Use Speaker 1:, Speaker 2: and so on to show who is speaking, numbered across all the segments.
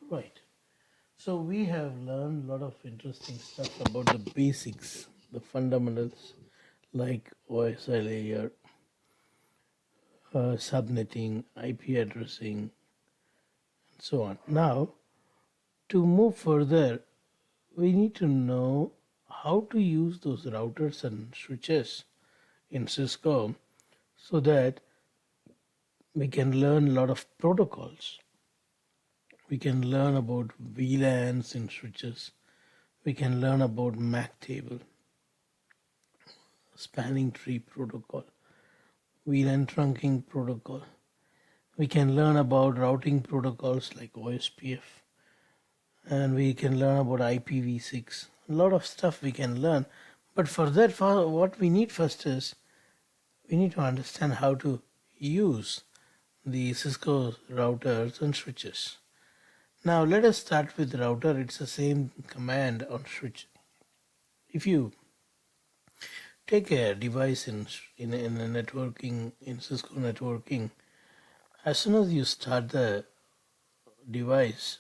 Speaker 1: Right. So we have learned a lot of interesting stuff about the basics, the fundamentals like OSI layer, subnetting, IP addressing, and so on. Now, to move further, we need to know how to use those routers and switches in Cisco so that we can learn a lot of protocols. We can learn about VLANs in switches. We can learn about MAC table, spanning tree protocol, VLAN trunking protocol. We can learn about routing protocols like OSPF, and we can learn about IPv6. A lot of stuff we can learn, but for that, what we need first is we need to understand how to use the Cisco routers and switches. Now let us start with router. It's the same command on switch. If you take a device in a networking in Cisco networking, as soon as you start the device,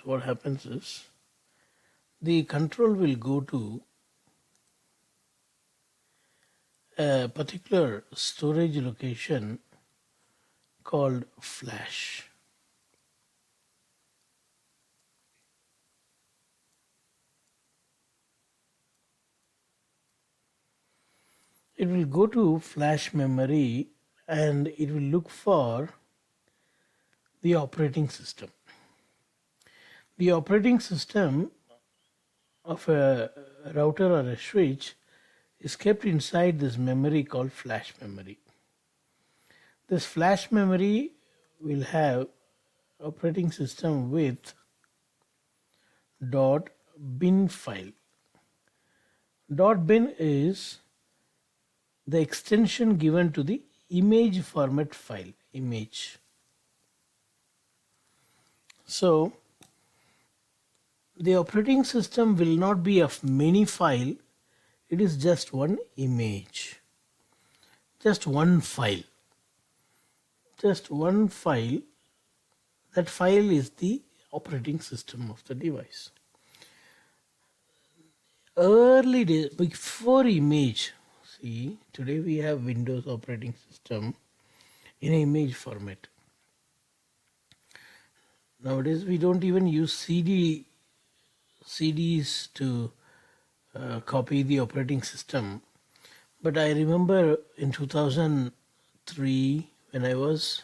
Speaker 1: what happens is the control will go to a particular storage location called flash. It will go to flash memory and it will look for the operating system. The operating system of a router or a switch is kept inside this memory called flash memory. This flash memory will have operating system with .bin file. .bin is the extension given to the image format file, image. So the operating system will not be of many file, it is just one image, just one file. Just one file. That file is the operating system of the device. Early days, before image, see, today we have Windows operating system in image format. Nowadays we don't even use CDs to copy the operating system. But I remember in 2003 when I was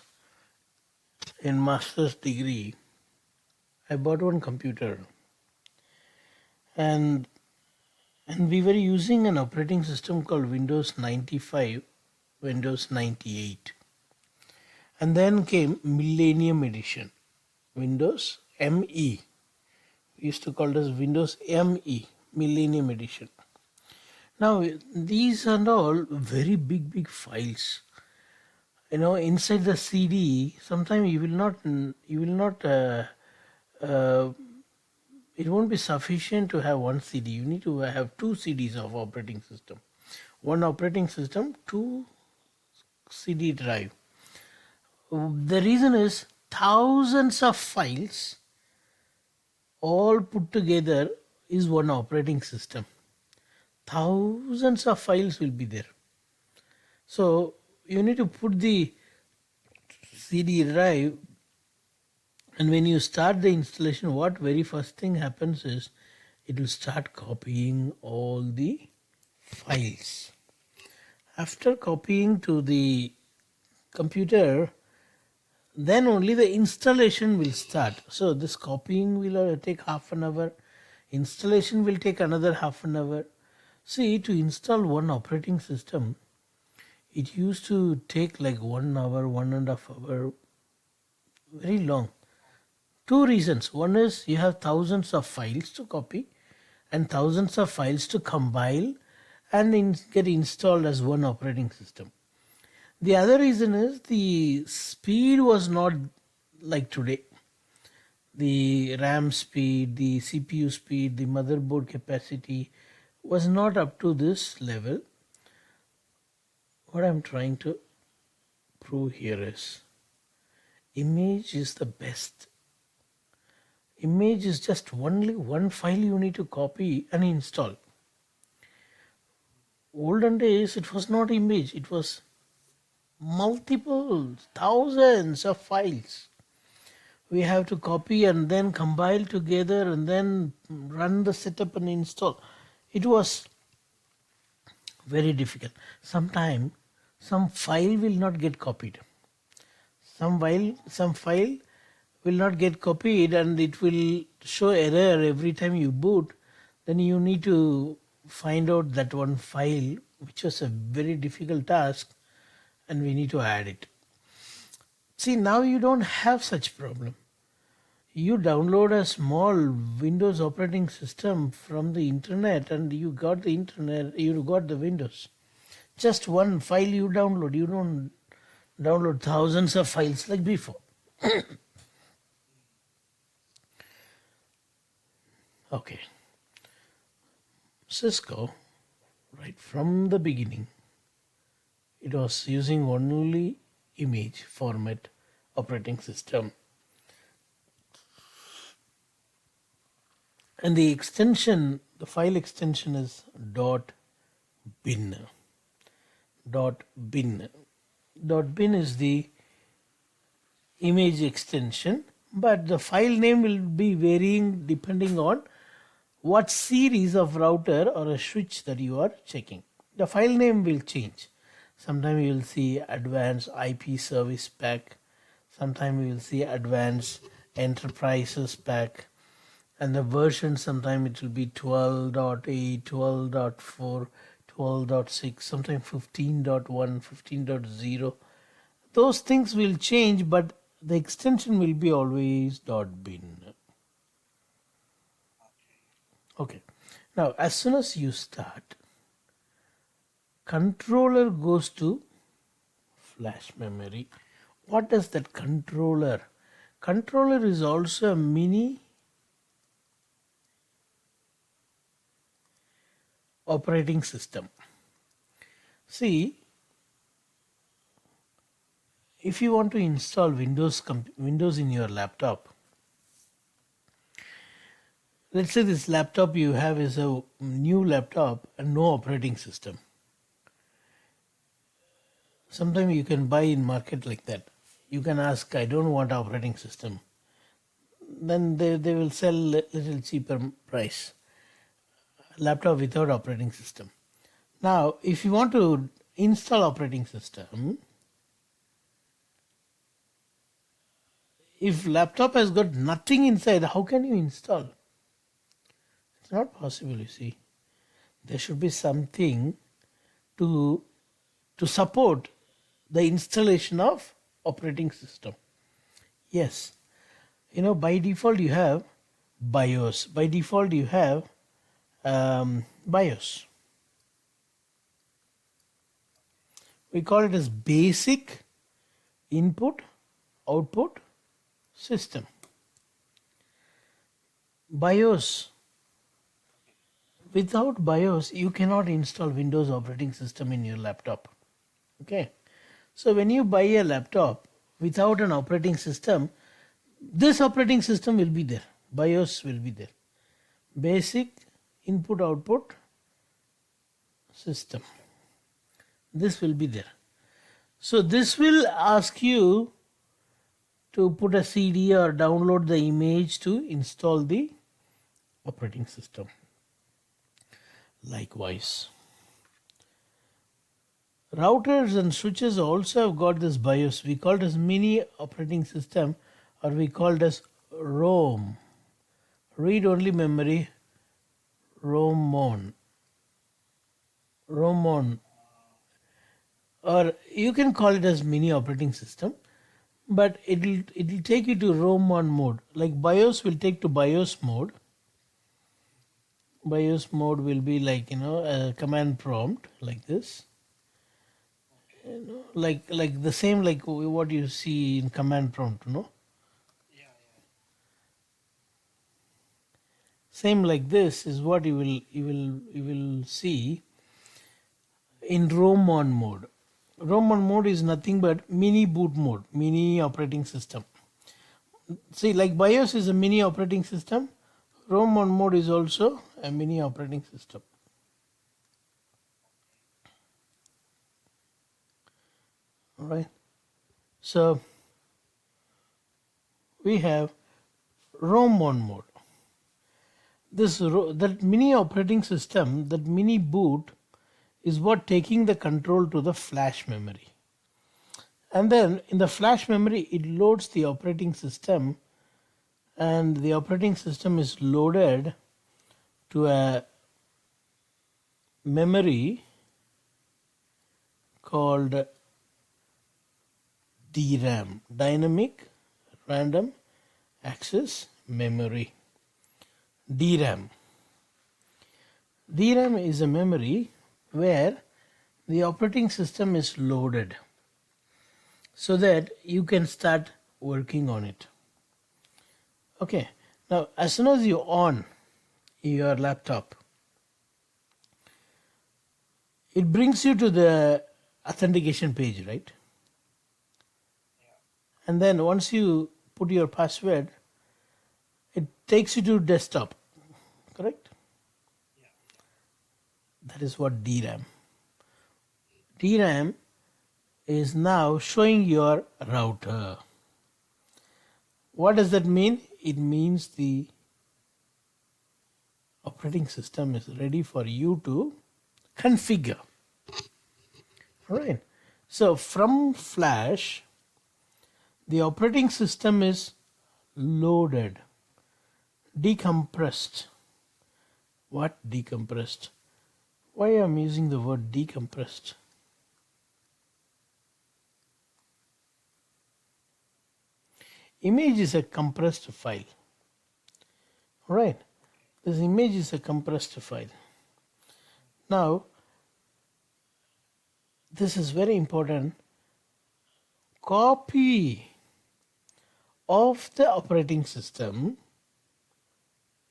Speaker 1: in master's degree, I bought one computer and we were using an operating system called Windows 95, Windows 98. And then came Millennium Edition, Windows ME. We used to call this Windows ME, Millennium Edition. Now these are all very big files. Inside the CD, sometimes you will not it won't be sufficient to have one CD. You need to have two CDs of operating system. One operating system, two CD drive. The reason is thousands of files all put together is one operating system. Thousands of files will be there. So you need to put the CD drive, and when you start the installation, what very first thing happens is it will start copying all the files. After copying to the computer, then only the installation will start. So this copying will take half an hour, installation will take another half an hour. See, to install one operating system, it used to take like 1 hour, 1.5 hours, very long. Two reasons. One is you have thousands of files to copy and thousands of files to compile and get installed as one operating system. The other reason is the speed was not like today. The RAM speed, the CPU speed, the motherboard capacity was not up to this level. What I'm trying to prove here is image is the best. Image is just only one file you need to copy and install. Olden days it was not image, it was multiple thousands of files. We have to copy and then compile together and then run the setup and install. It was very difficult. Sometimes some file will not get copied. Some file will not get copied and it will show error every time you boot. Then you need to find out that one file, which was a very difficult task, and we need to add it. See, now you don't have such problem. You download a small Windows operating system from the internet and you got the internet, you got the Windows. Just one file you download. You don't download thousands of files like before. Okay. Cisco, right from the beginning, it was using only image format operating system. And the extension, the file extension is .bin. .bin. .bin is the image extension, but the file name will be varying depending on what series of router or a switch that you are checking. The file name will change. Sometimes you will see advanced IP service pack. Sometimes you will see advanced enterprises pack. And the version, sometimes it will be 12.8, 12.4, 12.6, sometimes 15.1, 15.0. Those things will change, but the extension will be always .bin. Okay. Now, as soon as you start, controller goes to flash memory. What is that controller? Controller is also a mini operating system. See, if you want to install Windows in your laptop, let's say this laptop you have is a new laptop and no operating system. Sometimes you can buy in market like that. You can ask, I don't want operating system. Then they will sell little cheaper price. Laptop without operating system. Now, if you want to install operating system, if laptop has got nothing inside, how can you install? It's not possible, you see. There should be something to support the installation of operating system. Yes, by default you have BIOS. By default you have BIOS. We call it as basic input output system. BIOS. Without BIOS, you cannot install Windows operating system in your laptop. Okay. So when you buy a laptop without an operating system, this operating system will be there. BIOS will be there. Basic input output system. This will be there. So this will ask you to put a CD or download the image to install the operating system. Likewise, routers and switches also have got this BIOS. We call it as mini operating system, or we call it as ROM. Read only memory, ROM-on. ROM-on. Or you can call it as mini operating system, but it'll take you to ROM-on mode. Like BIOS will take to BIOS mode. BIOS mode will be like a command prompt like this. Like the same like what you see in command prompt, Same like this is what you will see in ROM-on mode. ROM on mode is nothing but mini boot mode, mini operating system. See, like BIOS is a mini operating system, ROM on mode is also a mini operating system. All right. So we have ROM on mode. That mini operating system, that mini boot, is what taking the control to the flash memory. And then in the flash memory, it loads the operating system, and the operating system is loaded to a memory called DRAM, Dynamic Random Access Memory. DRAM. DRAM is a memory where the operating system is loaded so that you can start working on it. Okay, now as soon as you on your laptop, it brings you to the authentication page, right? And then once you put your password, it takes you to desktop, correct? That is what DRAM. DRAM is now showing your router. What does that mean? It means the operating system is ready for you to configure. All right. So from flash, the operating system is loaded, decompressed. What decompressed? Why am I using the word decompressed? Image is a compressed file. Right. This image is a compressed file. Now, this is very important. Copy of the operating system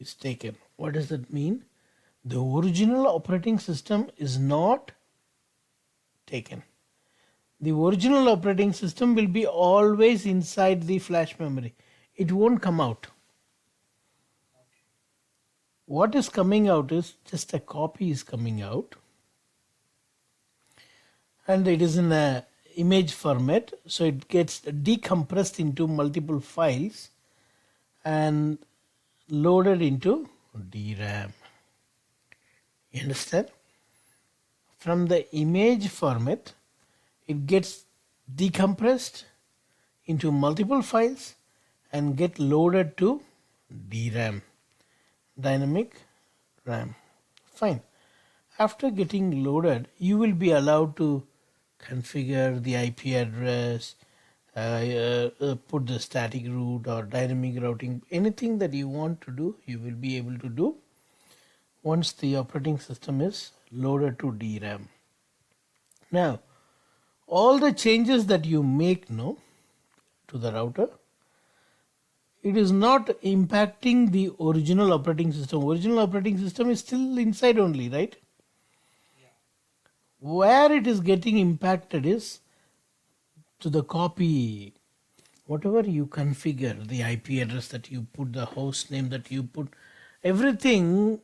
Speaker 1: is taken. What does that mean? The original operating system is not taken. The original operating system will be always inside the flash memory. It won't come out. What is coming out is just a copy is coming out. And it is in a image format, so it gets decompressed into multiple files and loaded into DRAM. You understand? From the image format, it gets decompressed into multiple files and get loaded to DRAM, dynamic RAM. Fine. After getting loaded, you will be allowed to configure the IP address, put the static route or dynamic routing. Anything that you want to do, you will be able to do once the operating system is loaded to DRAM. Now, all the changes that you make now to the router, it is not impacting the original operating system. Original operating system is still inside only, right? Where it is getting impacted is to the copy. Whatever you configure, the IP address that you put, the host name that you put, everything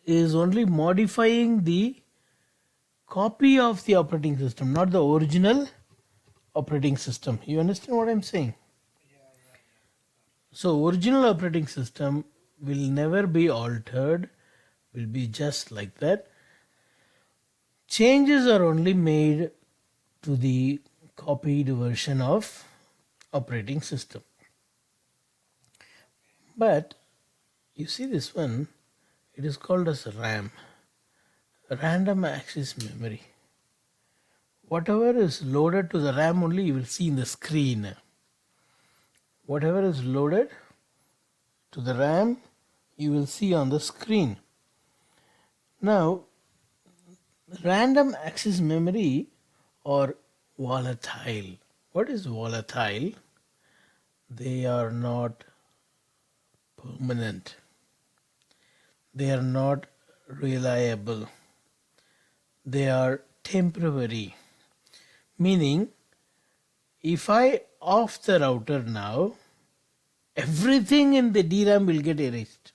Speaker 1: is only modifying the copy of the operating system, not the original operating system. You understand what I'm saying? So original operating system will never be altered, will be just like that. Changes are only made to the copied version of operating system. But you see this one, it is called as RAM, random access memory. Whatever is loaded to the RAM only you will see in the screen. Whatever is loaded to the RAM you will see on the screen. Now, random access memory or volatile. What is volatile? They are not permanent. They are not reliable. They are temporary. Meaning, if I off the router now, everything in the DRAM will get erased.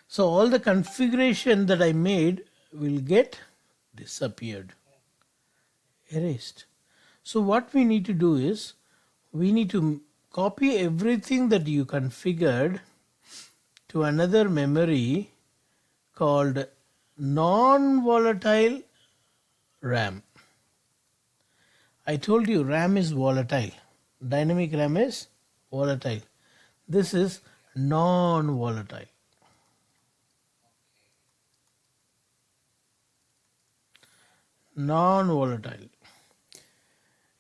Speaker 1: So all the configuration that I made will get disappeared, erased. So what we need to do is, we need to copy everything that you configured to another memory called non-volatile RAM. I told you RAM is volatile. Dynamic RAM is volatile. This is non-volatile. Non-volatile.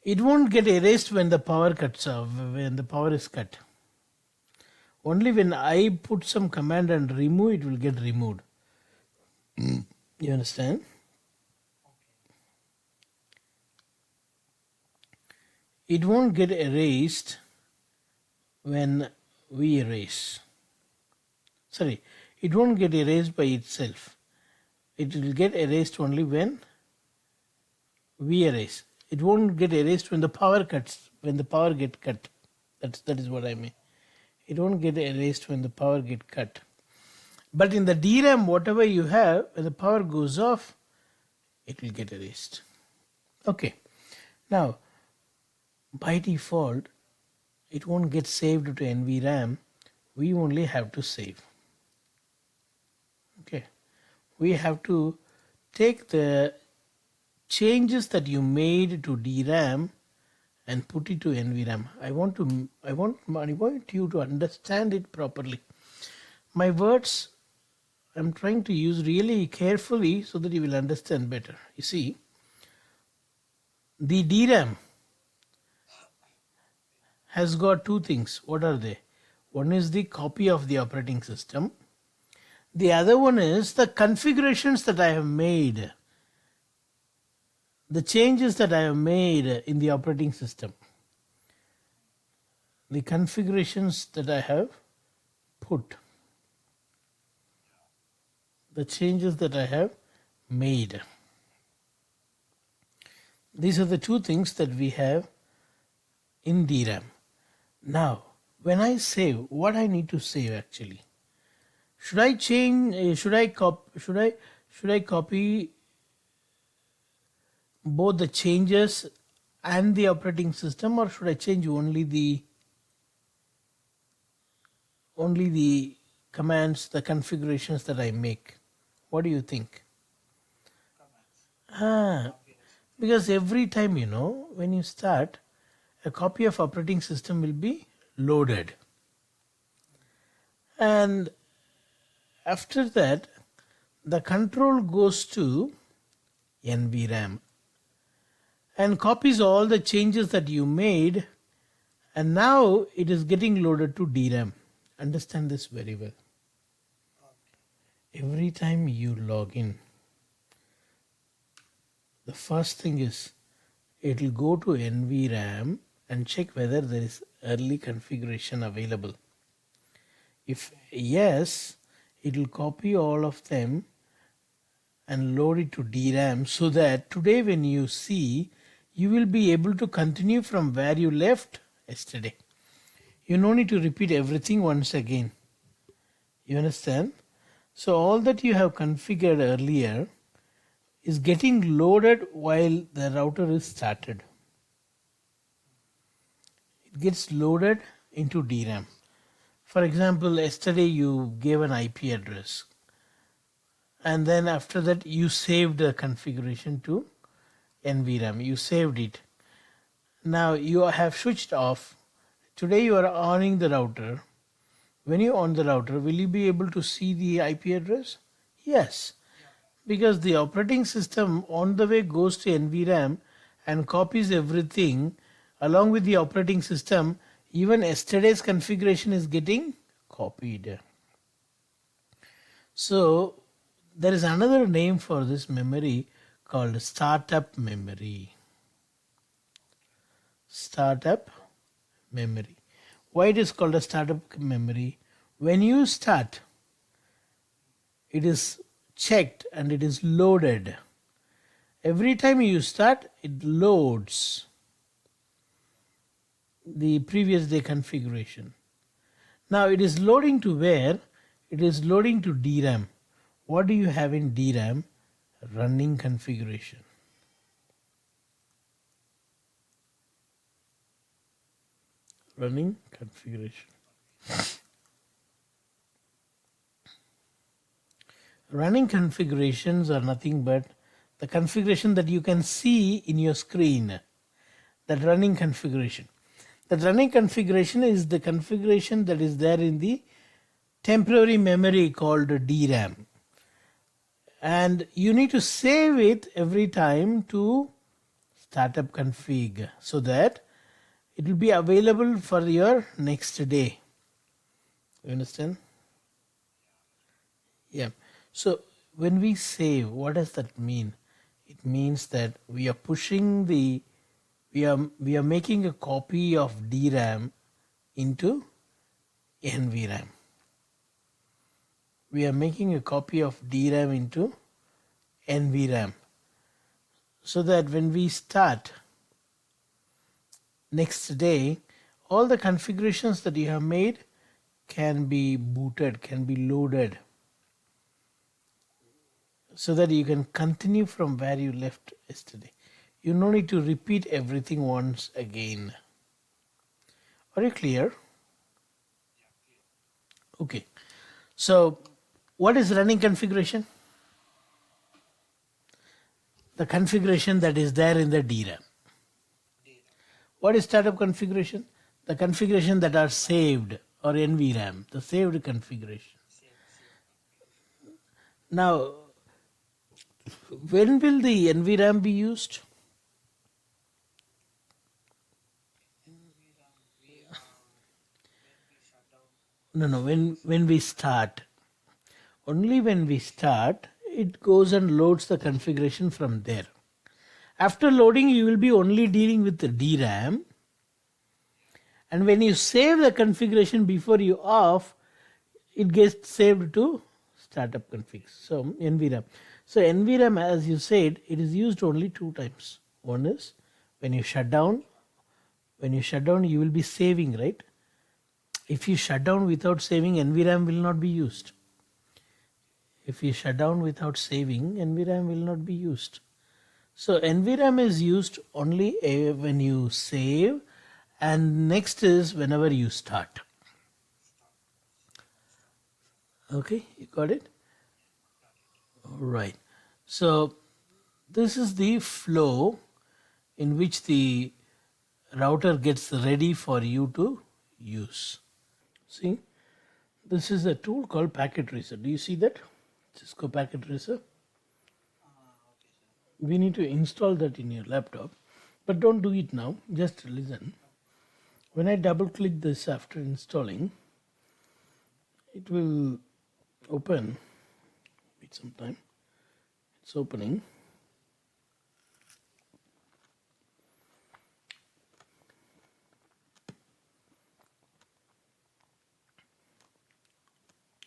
Speaker 1: It won't get erased when the power cuts off, when the power is cut. Only when I put some command and remove, it will get removed. You understand? It won't get erased when we erase. Sorry, it won't get erased by itself. It will get erased only when we erase. It won't get erased when the power cuts, when the power get cut. That is what I mean. It won't get erased when the power get cut. But in the DRAM, whatever you have, when the power goes off, it will get erased. Okay. Now, by default, it won't get saved to NVRAM. We only have to save. Okay. We have to take the changes that you made to DRAM and put it to NVRAM. I want you to understand it properly. My words I'm trying to use really carefully so that you will understand better. You see, the DRAM has got two things. What are they? One is the copy of the operating system. The other one is the configurations that I have made. The changes that I have made in the operating system. The configurations that I have put. The changes that I have made. These are the two things that we have in DRAM. Now, when I save, what I need to save actually? Should I change? Should I copy both the changes and the operating system, or should I change only the commands, the configurations that I make? What do you think? Because every time, when you start, a copy of operating system will be loaded. And after that, the control goes to NVRAM and copies all the changes that you made, and now it is getting loaded to DRAM. Understand this very well. Every time you log in, the first thing is it will go to NVRAM and check whether there is early configuration available. If yes, it will copy all of them and load it to DRAM, so that today when you see, you will be able to continue from where you left yesterday. You no need to repeat everything once again. You understand? So all that you have configured earlier is getting loaded while the router is started. It gets loaded into DRAM. For example, yesterday you gave an IP address, and then after that you saved the configuration to NVRAM. You saved it. Now you have switched off. Today you are on the router. When you on the router, will you be able to see the IP address? Yes. Because the operating system on the way goes to NVRAM and copies everything along with the operating system. Even yesterday's configuration is getting copied. So there is another name for this memory called startup memory. Startup memory. Why it is called a startup memory? When you start, it is checked and it is loaded. Every time you start, it loads the previous day configuration. Now it is loading to where? It is loading to DRAM. What do you have in DRAM? Running configuration. Running configuration. Running configurations are nothing but the configuration that you can see in your screen. That running configuration. That running configuration is the configuration that is there in the temporary memory called DRAM. And you need to save it every time to startup config so that it will be available for your next day. You understand? Yeah. So when we save, what does that mean? It means that we are pushing the we are making a copy of DRAM into NVRAM. We are making a copy of DRAM into NVRAM so that when we start next day, all the configurations that you have made can be booted, can be loaded so that you can continue from where you left yesterday. You no need to repeat everything once again. Are you clear? Okay. So what is running configuration? The configuration that is there in the DRAM. What is startup configuration? The configuration that are saved, or NVRAM, the saved configuration. Now, when will the NVRAM be used? No, when we start. Only when we start, it goes and loads the configuration from there. After loading, you will be only dealing with the DRAM. And when you save the configuration before you off, it gets saved to startup configs. So NVRAM. So NVRAM, as you said, it is used only two times. One is when you shut down. When you shut down, you will be saving, right? If you shut down without saving, NVRAM will not be used. If you shut down without saving, NVRAM will not be used. So NVRAM is used only when you save, and next is whenever you start. Okay, you got it? All right. So this is the flow in which the router gets ready for you to use. See, this is a tool called packet tracer. Do you see that? Cisco packet tracer. We need to install that in your laptop, but don't do it now. Just listen. When I double click this after installing, it will open. Wait some time. It's opening.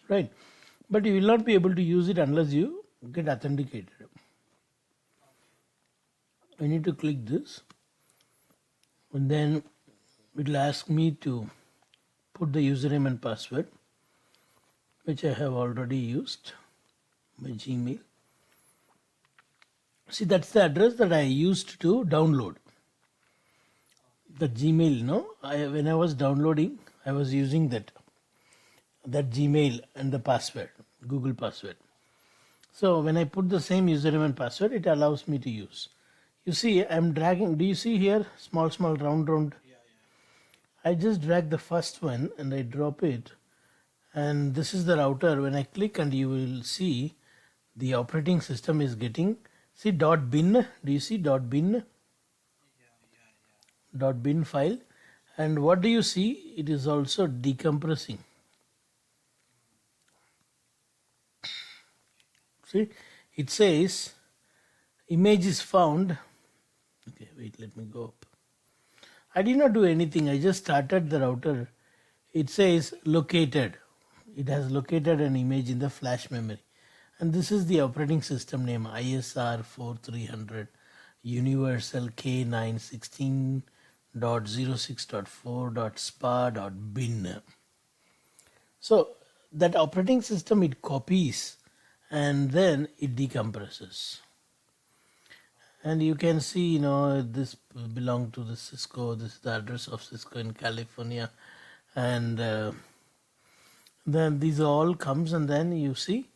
Speaker 1: Right. But you will not be able to use it unless you get authenticated. I need to click this, and then it will ask me to put the username and password, which I have already used, my Gmail. See, that's the address that I used to download. The Gmail, when I was downloading, I was using that Gmail and the password, Google password. So when I put the same username and password, it allows me to use. You see, I'm dragging. Do you see here? Small, round. Yeah. I just drag the first one and I drop it. And this is the router. When I click, and you will see the operating system is getting. See .bin. Do you see .bin? Yeah. .bin file. And what do you see? It is also decompressing. See, it says image is found. Okay, wait, let me go up. I did not do anything. I just started the router. It says located. It has located an image in the flash memory. And this is the operating system name ISR 4300 Universal K916.06.4.spa.bin. So that operating system, it copies and then it decompresses. And you can see, this belong to the Cisco. This is the address of Cisco in California. And then these all comes, and then you see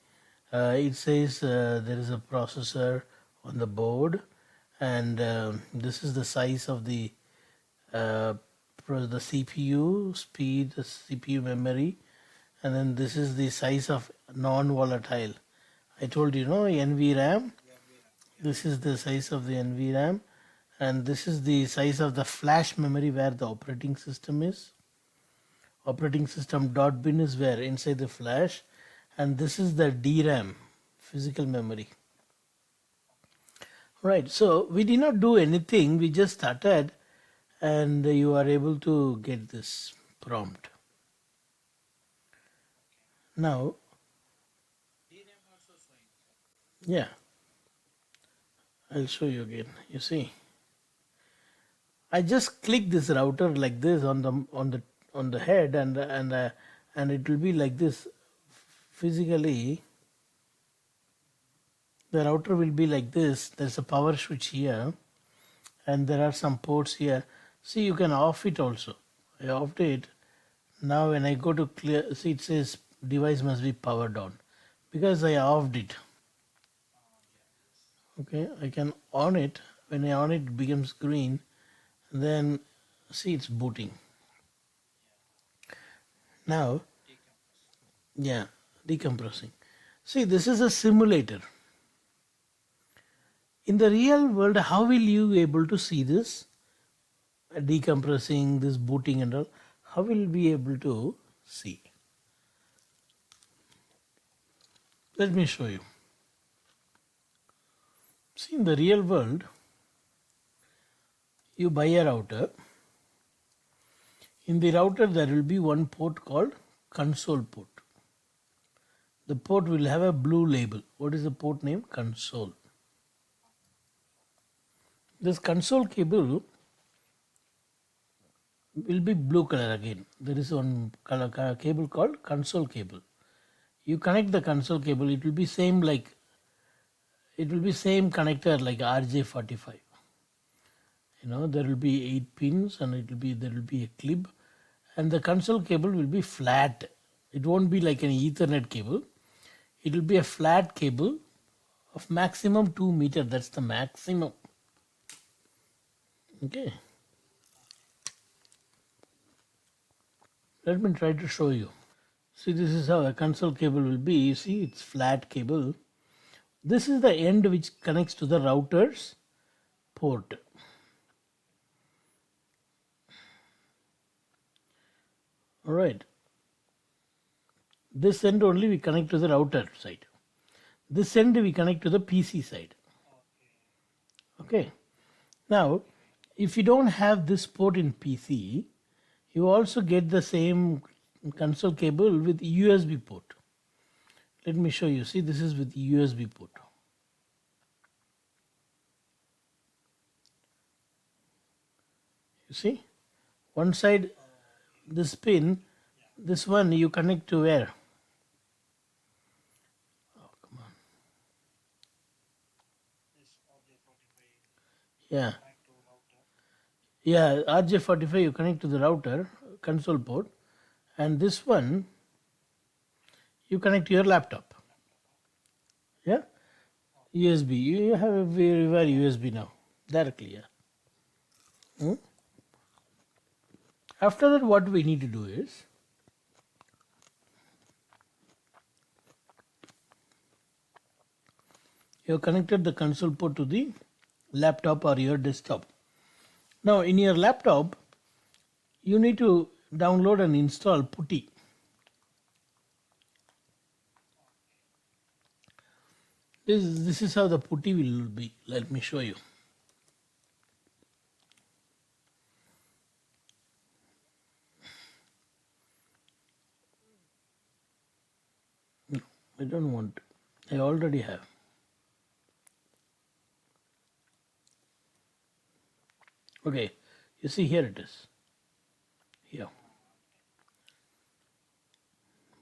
Speaker 1: it says there is a processor on the board, and this is the size of the CPU speed, the CPU memory, and then this is the size of non-volatile. I told you, NVRAM. This is the size of the NVRAM, and this is the size of the flash memory where the operating system is. Operating system dot bin is where inside the flash, and this is the DRAM, physical memory. Right, so we did not do anything, we just started, and you are able to get this prompt. Now, yeah, I'll show you again. You see, I just click this router like this on the head, and it will be like this. Physically, the router will be like this. There's a power switch here, and there are some ports here. See, you can off it also. I offed it. Now when I go to clear, see, it says device must be powered on because I offed it. Okay, I can on it. When I on it, it becomes green. Then see, it's booting. Now, yeah, decompressing. See, this is a simulator. In the real world, how will you be able to see this decompressing, this booting and all? How will we be able to see? Let me show you. See, in the real world, you buy a router. In the router, there will be one port called console port. The port will have a blue label. What is the port name? Console. This console cable will be blue color again. There is one color cable called console cable. You connect the console cable, it will be same connector like RJ45. There will be 8 pins, and there will be a clip, and the console cable will be flat. It won't be like an Ethernet cable. It will be a flat cable of maximum 2 meter. That's the maximum. Okay. Let me try to show you. See, this is how a console cable will be. You see, it's flat cable. This is the end which connects to the router's port. Alright. This end only we connect to the router side. This end we connect to the PC side. Okay. Now, if you don't have this port in PC, you also get the same console cable with USB port. Let me show you. See, this is with USB port. You see, one side, this pin, this one you connect to where? Oh, come on. Yeah. Yeah, RJ45 you connect to the router, console port, and this one you connect to your laptop. Yeah? USB. You have everywhere USB now. Directly, yeah. After that, what we need to do is you have connected the console port to the laptop or your desktop. Now, in your laptop, you need to download and install Putty. This is how the Putty will be. Let me show you. No, I don't want. I already have. Okay, you see here it is. Here.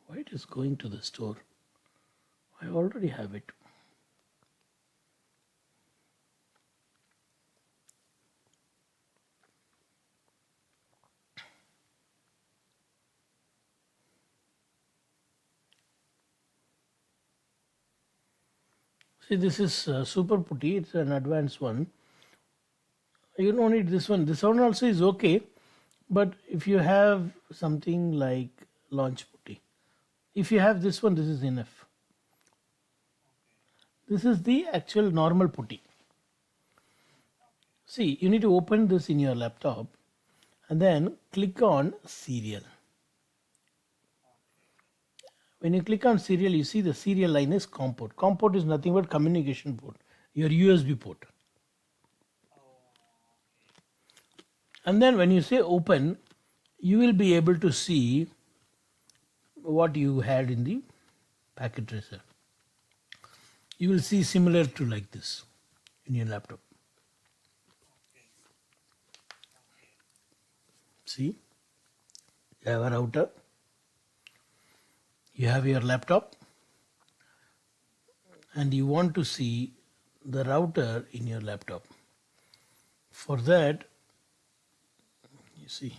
Speaker 1: Why it is going to the store? I already have it. See, this is super putty. It's an advanced one. You don't need this one. This one also is okay. But if you have something like launch putty, if you have this one, this is enough. This is the actual normal putty. See, you need to open this in your laptop and then click on serial. When you click on serial, you see the serial line is COM port. COM port is nothing but communication port, your USB port. And then when you say open, you will be able to see what you had in the packet tracer. You will see similar to like this in your laptop. See, you have a router, you have your laptop, and you want to see the router in your laptop. For that, you see,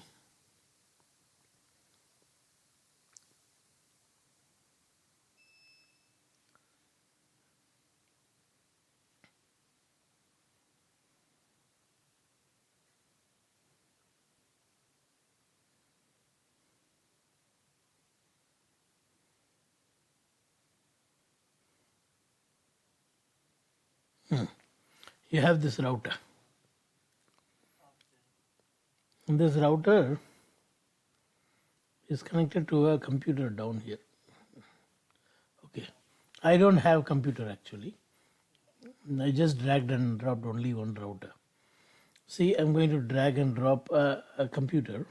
Speaker 1: you have this router. And this router is connected to a computer down here. Okay, I don't have computer actually. I just dragged and dropped only one router. See, I'm going to drag and drop a computer.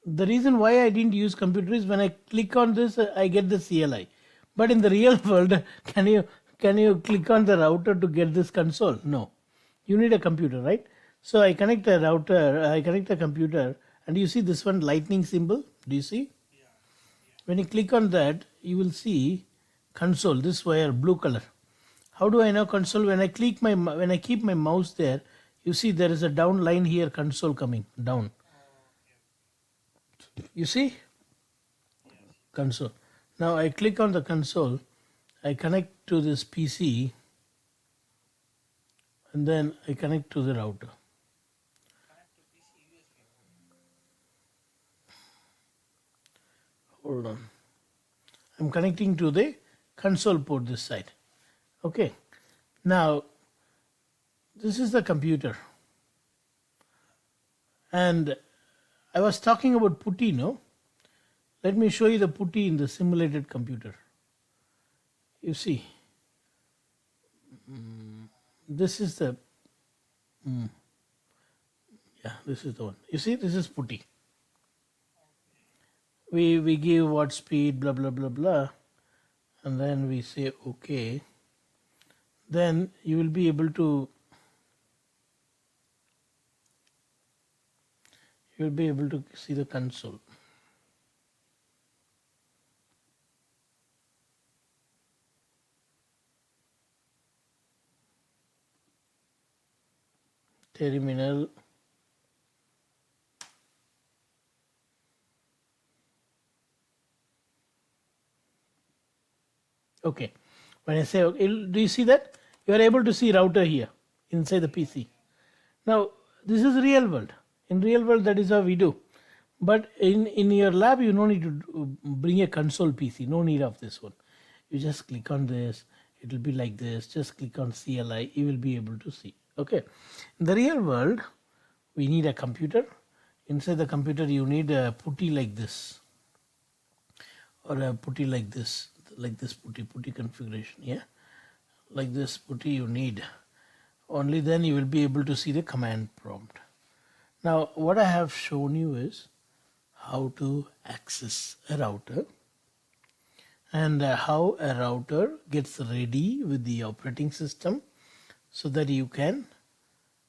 Speaker 1: The reason why I didn't use computer is when I click on this, I get the CLI. But in the real world, can you click on the router to get this console? No, you need a computer, right? So I connect a router, I connect a computer, and you see this one lightning symbol. Do you see? When you click on that, you will see console. This wire, blue color. How do I know console? When I keep my mouse there, you see there is a down line here, console coming down. You see? Console. Now I click on the console, I connect to this PC, and then I connect to the router. Hold on. I'm connecting to the console port this side. Okay. Now, this is the computer. And I was talking about putty, no? Let me show you the putty in the simulated computer. You see, this is the, this is the one. You see, this is putty. We give what speed, blah, blah, blah, blah. And then we say, okay. Then you will be able to, see the console. Terminal. Okay. When I say, okay, do you see that? You are able to see router here inside the PC. Now, this is real world. In real world, that is how we do. But in your lab, you don't need to bring a console PC. No need of this one. You just click on this. It will be like this. Just click on CLI. You will be able to see. Okay. In the real world, we need a computer. Inside the computer, you need a putty like this, or a putty like this putty configuration. Yeah, like this putty you need. Only then you will be able to see the command prompt. Now, what I have shown you is how to access a router and how a router gets ready with the operating system so that you can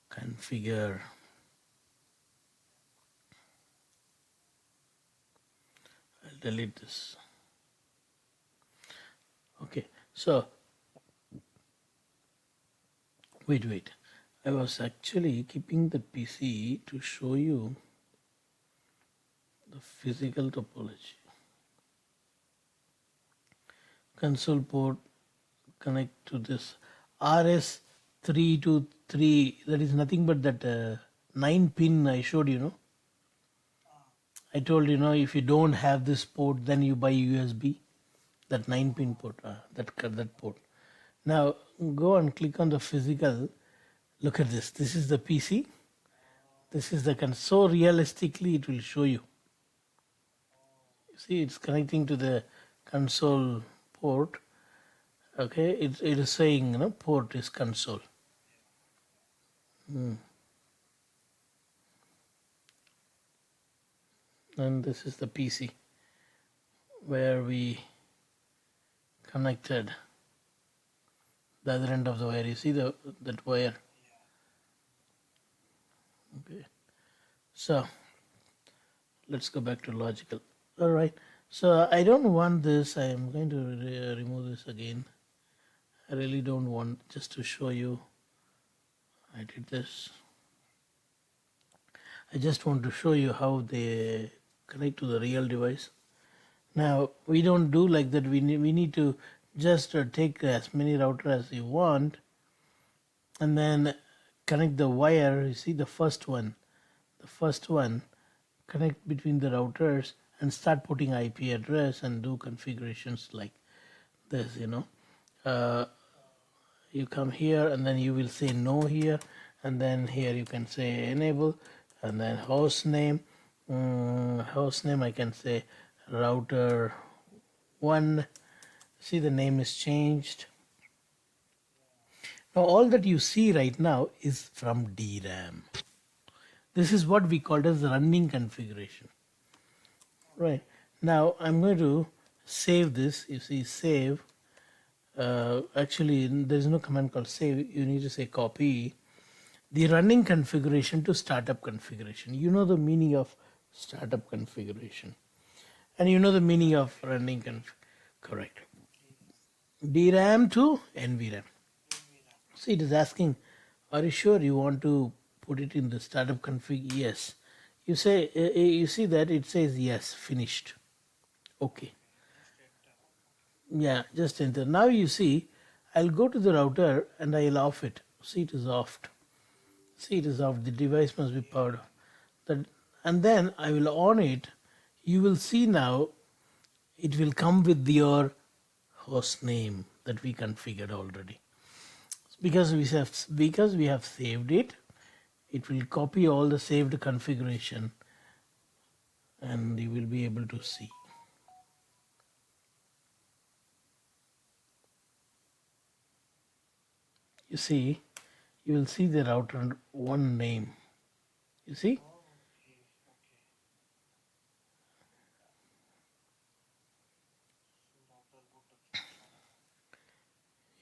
Speaker 1: configure. I'll delete this. Okay, so wait. I was actually keeping the PC to show you the physical topology. Console port connect to this RS323, that is nothing but that 9 pin I showed you, know. I told you, know, if you don't have this port, then you buy USB, that 9 pin port, that port. Now go and click on the physical. Look at this. This is the PC. This is the so realistically it will show you. You see, it's connecting to the console port. Okay, it is saying, you know, port is console. And this is the PC where we connected the other end of the wire. You see that wire? Okay. So let's go back to logical. All right. So I don't want this. I am going to remove this again. I really don't want, just to show you. I did this. I just want to show you how they connect to the real device. Now we don't do like that. We need to just take as many routers as you want, and then connect the wire. You see the first one, connect between the routers and start putting IP address and do configurations like this. You know, you come here and then you will say no here, and then here you can say enable, and then host name. I can say router 1. See, the name is changed. Now all that you see right now is from DRAM. This is what we called as running configuration. Right. Now I'm going to save this. You see, save. Actually, there is no command called save. You need to say copy the running configuration to startup configuration. You know the meaning of startup configuration, and you know the meaning of running correct. DRAM to NVRAM. See, it is asking, are you sure you want to put it in the startup config? Yes. You say, you see that it says yes, finished. Okay. Yeah, just enter. Now you see, I'll go to the router and I'll off it. See, it is offed. See, it is off. The device must be powered off. And then I will on it. You will see now it will come with your host name that we configured already. Because we have saved it, it will copy all the saved configuration and you will be able to see. You see, you will see the router 1 name. You see?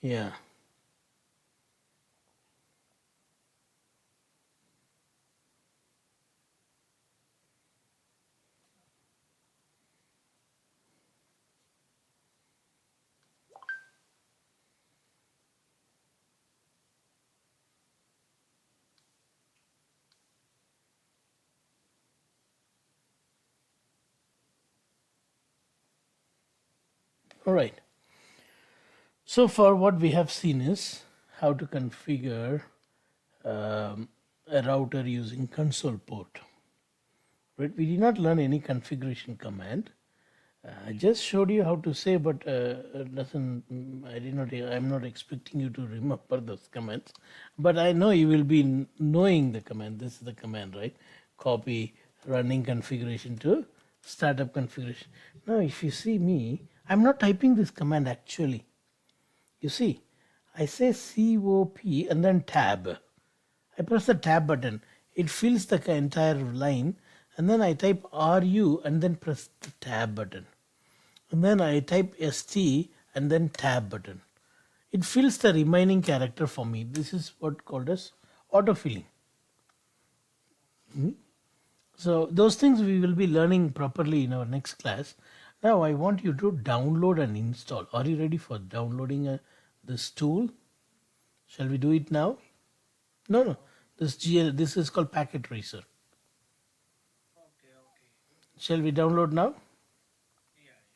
Speaker 1: Yeah. All right. So far what we have seen is how to configure a router using console port. Right? We did not learn any configuration command. I just showed you how to say, but doesn't. I'm not expecting you to remember those commands. But I know you will be knowing the command. This is the command, right? Copy running configuration to startup configuration. Now, if you see me, I'm not typing this command actually. You see, I say COP and then tab. I press the tab button. It fills the entire line, and then I type RU and then press the tab button. and then I type ST and then tab button. It fills the remaining character for me. This is what called as autofilling. So those things we will be learning properly in our next class. Now I want you to download and install. Are you ready for downloading this tool? Shall we do it now? No, no. This is called Packet Tracer. Shall we download now?